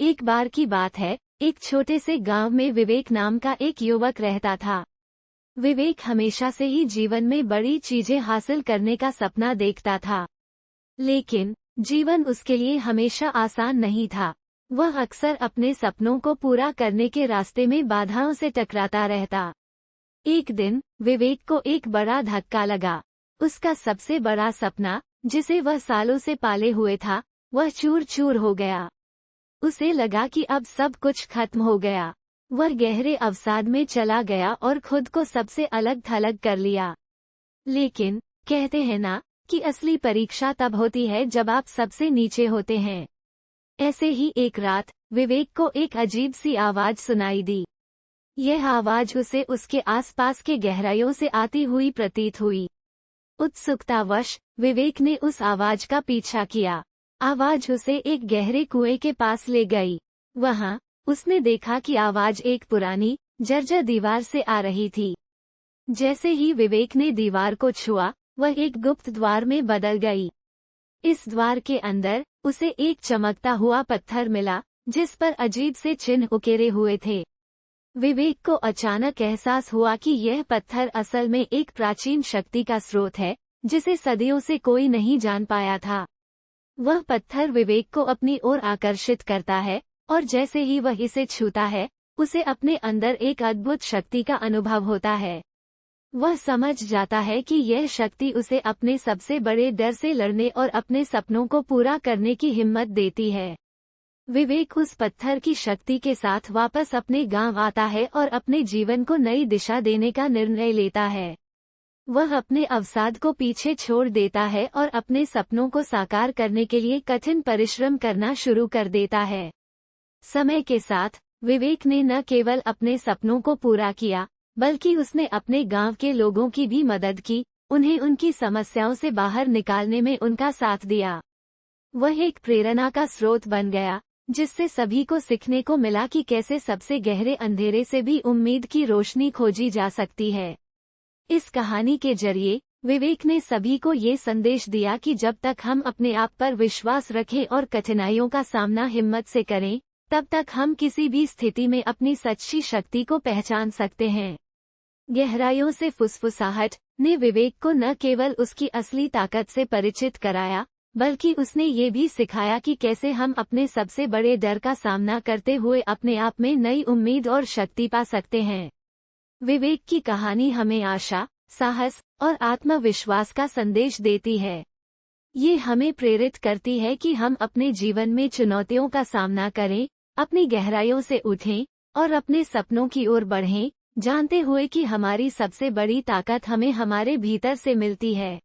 एक बार की बात है, एक छोटे से गांव में विवेक नाम का एक युवक रहता था। विवेक हमेशा से ही जीवन में बड़ी चीजें हासिल करने का सपना देखता था। लेकिन जीवन उसके लिए हमेशा आसान नहीं था। वह अक्सर अपने सपनों को पूरा करने के रास्ते में बाधाओं से टकराता रहता। एक दिन विवेक को एक बड़ा धक्का लगा। उसका सबसे बड़ा सपना, जिसे वह सालों से पाले हुए था, वह चूर चूर हो गया। उसे लगा कि अब सब कुछ खत्म हो गया। वह गहरे अवसाद में चला गया और खुद को सबसे अलग थलग कर लिया। लेकिन कहते हैं ना कि असली परीक्षा तब होती है जब आप सबसे नीचे होते हैं। ऐसे ही एक रात विवेक को एक अजीब सी आवाज सुनाई दी। यह आवाज उसे उसके आसपास के गहराइयों से आती हुई प्रतीत हुई। उत्सुकतावश विवेक ने उस आवाज का पीछा किया। आवाज उसे एक गहरे कुएं के पास ले गई। वहां उसने देखा कि आवाज एक पुरानी, जर्जर दीवार से आ रही थी। जैसे ही विवेक ने दीवार को छुआ, वह एक गुप्त द्वार में बदल गई। इस द्वार के अंदर उसे एक चमकता हुआ पत्थर मिला, जिस पर अजीब से चिन्ह उकेरे हुए थे। विवेक को अचानक एहसास हुआ कि यह पत्थर असल में एक प्राचीन शक्ति का स्रोत है, जिसे सदियों से कोई नहीं जान पाया था। वह पत्थर विवेक को अपनी ओर आकर्षित करता है, और जैसे ही वह इसे छूता है, उसे अपने अंदर एक अद्भुत शक्ति का अनुभव होता है। वह समझ जाता है कि यह शक्ति उसे अपने सबसे बड़े डर से लड़ने और अपने सपनों को पूरा करने की हिम्मत देती है। विवेक उस पत्थर की शक्ति के साथ वापस अपने गांव आता है और अपने जीवन को नई दिशा देने का निर्णय लेता है। वह अपने अवसाद को पीछे छोड़ देता है और अपने सपनों को साकार करने के लिए कठिन परिश्रम करना शुरू कर देता है। समय के साथ विवेक ने न केवल अपने सपनों को पूरा किया, बल्कि उसने अपने गांव के लोगों की भी मदद की, उन्हें उनकी समस्याओं से बाहर निकालने में उनका साथ दिया। वह एक प्रेरणा का स्रोत बन गया, जिससे सभी को सीखने को मिला कि कैसे सबसे गहरे अंधेरे से भी उम्मीद की रोशनी खोजी जा सकती है। इस कहानी के जरिए विवेक ने सभी को ये संदेश दिया कि जब तक हम अपने आप पर विश्वास रखें और कठिनाइयों का सामना हिम्मत से करें, तब तक हम किसी भी स्थिति में अपनी सच्ची शक्ति को पहचान सकते हैं। गहराइयों से फुसफुसाहट ने विवेक को न केवल उसकी असली ताकत से परिचित कराया, बल्कि उसने ये भी सिखाया कि कैसे हम अपने सबसे बड़े डर का सामना करते हुए अपने आप में नई उम्मीद और शक्ति पा सकते हैं। विवेक की कहानी हमें आशा, साहस और आत्मविश्वास का संदेश देती है। ये हमें प्रेरित करती है कि हम अपने जीवन में चुनौतियों का सामना करें, अपनी गहराइयों से उठें और अपने सपनों की ओर बढ़ें, जानते हुए कि हमारी सबसे बड़ी ताकत हमें हमारे भीतर से मिलती है।